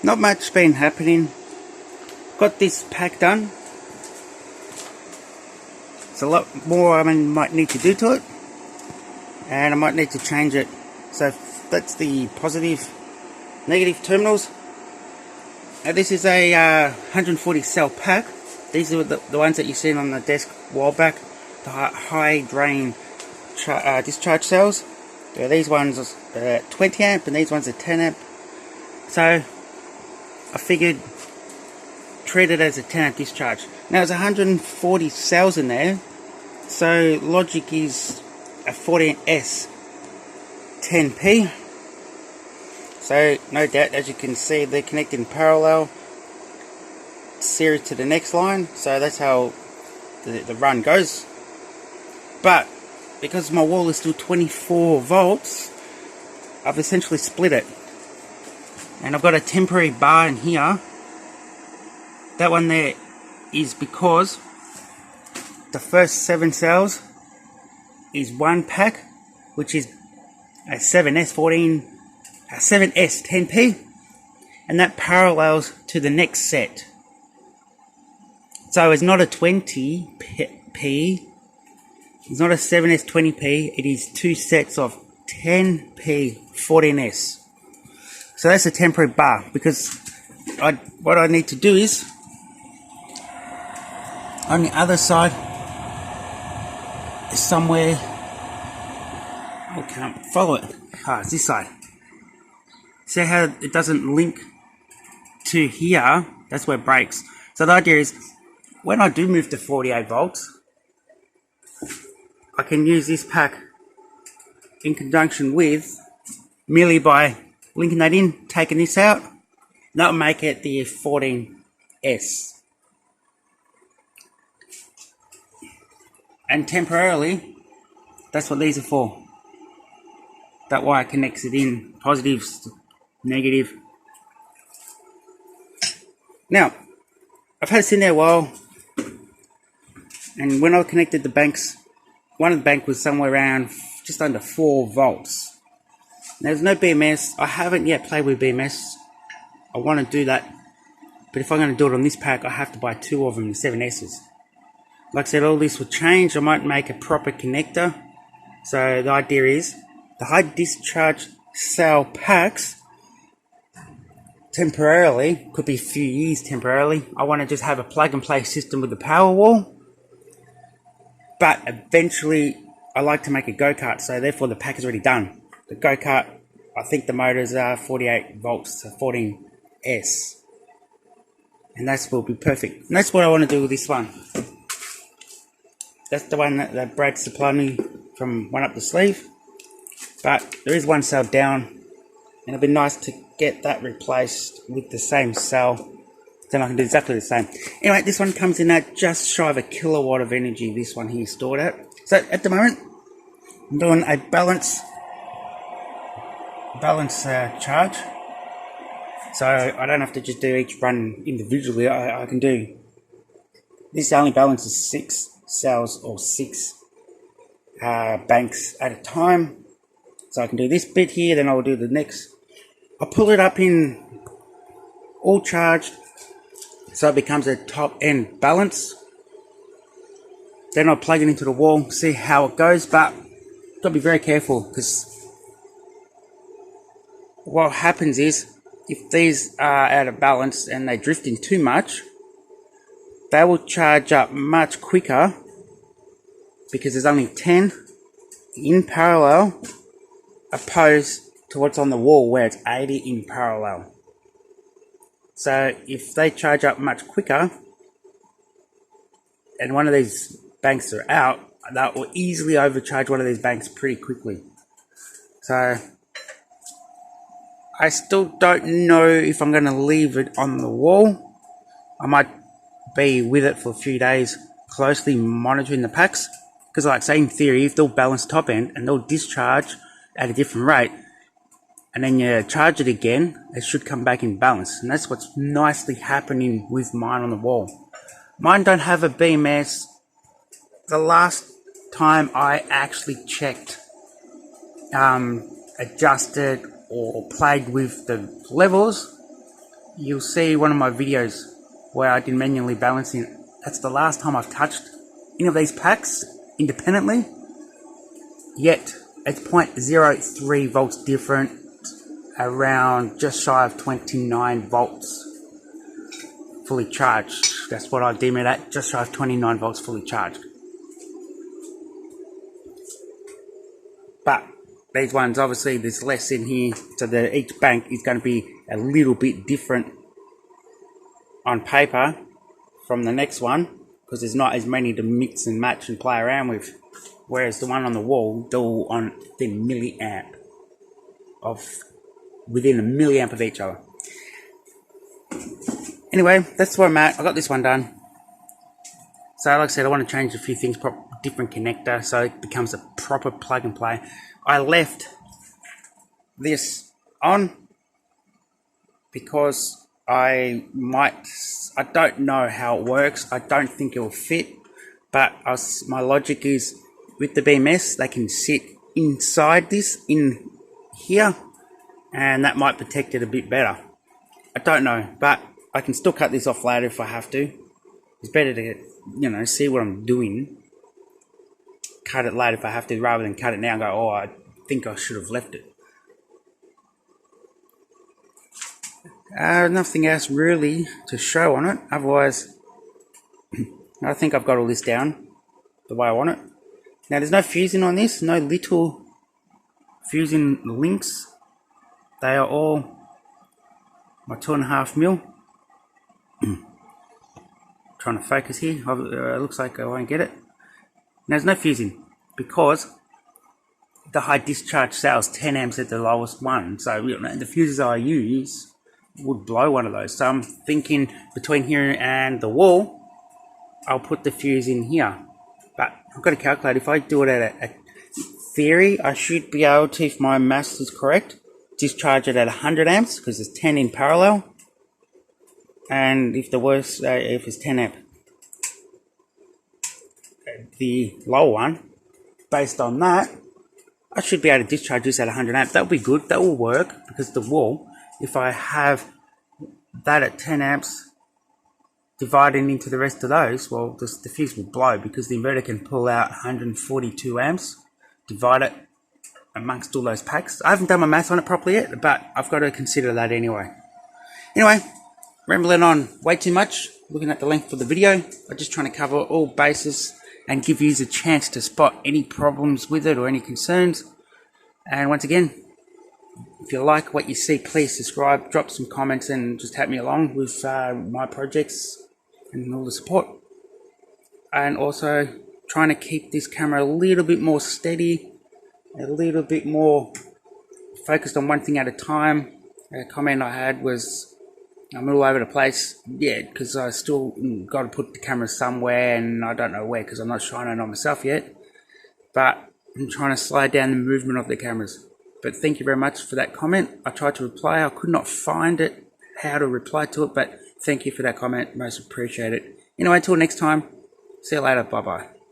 not much been happening. Got this pack done. It's a lot more I might need to do to it, and I might need to change it. So that's the positive, negative terminals. Now this is a 140 cell pack. These are the ones that you've seen on the desk a while back, the high drain discharge cells. These ones are 20 amp and these ones are 10 amp. So I figured treat it as a 10 amp discharge. Now there's 140 cells in there, so logic is a 14S 10P. So no doubt, as you can see, they're connected in parallel series to the next line, so that's how the run goes. But because my wall is still 24 volts, I've essentially split it, and I've got a temporary bar in here. That one there is because the first 7 cells is one pack, which is a 7S 10P, and that parallels to the next set. So it's not a 20P, it's not a 7S 20P, it is 2 sets of 10P 14S. So that's a temporary bar, because what I need to do is, on the other side is somewhere, I can't follow it, it's this side. See how it doesn't link to here? That's where it breaks. So the idea is, when I do move to 48 volts, I can use this pack in conjunction with, merely by linking that in, taking this out, that will make it the 14S. And temporarily, that's what these are for. That wire connects it in, positive, negative. Now, I've had it sitting there a while, and when I connected the banks, one of the bank was somewhere around just under 4 volts. Now, there's no BMS. I haven't yet played with BMS. I want to do that, but if I'm going to do it on this pack, I have to buy 2 of them, the 7S's. Like I said, all this will change. I might make a proper connector. So the idea is, the high discharge cell packs, temporarily, could be a few years temporarily, I want to just have a plug and play system with the power wall. But eventually, I like to make a go-kart, so therefore the pack is already done. The go-kart, I think the motors are 48 volts, so 14S. And that will be perfect. And that's what I want to do with this one. That's the one that Brad supplied me from one up the sleeve. But there is one cell down, and it'd be nice to get that replaced with the same cell. Then I can do exactly the same. Anyway, this one comes in at just shy of 1 kilowatt of energy, this one here stored at. So at the moment, I'm doing a balance charge. So I don't have to just do each run individually. I can do, this only balances 6 cells or 6 banks at a time. So I can do this bit here, then I'll do the next. I'll pull it up in all charged, so it becomes a top end balance. Then I'll plug it into the wall, see how it goes, but gotta be very careful, because what happens is, if these are out of balance and they drift in too much, they will charge up much quicker, because there's only 10 in parallel, opposed to what's on the wall where it's 80 in parallel. So if they charge up much quicker, and one of these banks are out, that will easily overcharge one of these banks pretty quickly. So I still don't know if I'm going to leave it on the wall. I might be with it for a few days, closely monitoring the packs, because like I say, in theory, if they'll balance top end and they'll discharge at a different rate, and then you charge it again, it should come back in balance. And that's what's nicely happening with mine on the wall. Mine don't have a BMS. The last time I actually checked, adjusted or played with the levels, you'll see one of my videos where I did manually balancing. That's the last time I've touched any of these packs independently. Yet it's 0.03 volts different, around just shy of 29 volts fully charged. That's what I deem it at, just shy of 29 volts fully charged. But these ones, obviously there's less in here, so that each bank is going to be a little bit different on paper from the next one, because there's not as many to mix and match and play around with. Whereas the one on the wall, they're all on within within a milliamp of each other. Anyway, that's where I'm at. I got this one done. So like I said, I want to change a few things, different connector, so it becomes a proper plug and play. I left this on because I don't know how it works. I don't think it will fit, but my logic is with the BMS, they can sit inside this, in here, and that might protect it a bit better. I don't know, but I can still cut this off later if I have to. It's better to, see what I'm doing. Cut it later if I have to, rather than cut it now and go, oh, I think I should have left it. Nothing else really to show on it. Otherwise, I think I've got all this down the way I want it. Now, there's no fusing on this, no little fusing links. They are all my 2.5mm. Trying to focus here. It looks like I won't get it. Now, there's no fusing because the high discharge cells 10 amps at the lowest one. So the fuses I use would blow one of those. So I'm thinking between here and the wall, I'll put the fuse in here. But I've got to calculate. If I do it at a theory, I should be able to, if my maths is correct, discharge it at 100 amps because there's 10 in parallel. And if if it's 10 amp, the lower one, based on that, I should be able to discharge this at 100 amp. That'll be good. That will work because the wall, if I have that at 10 amps dividing into the rest of those, well, the fuse will blow because the inverter can pull out 142 amps, divide it amongst all those packs. I haven't done my math on it properly yet, but I've got to consider that anyway. Anyway, rambling on way too much, looking at the length of the video. I'm just trying to cover all bases and give you a chance to spot any problems with it or any concerns. And once again, if you like what you see, please subscribe, drop some comments, and just help me along with my projects and all the support. And also trying to keep this camera a little bit more steady, a little bit more focused on one thing at a time. A comment I had was, I'm all over the place. Yeah, because I still got to put the camera somewhere, and I don't know where because I'm not shining on myself yet. But I'm trying to slow down the movement of the cameras. But thank you very much for that comment. I tried to reply. I could not find it, how to reply to it, but thank you for that comment. Most appreciated. Anyway, until next time, see you later. Bye-bye.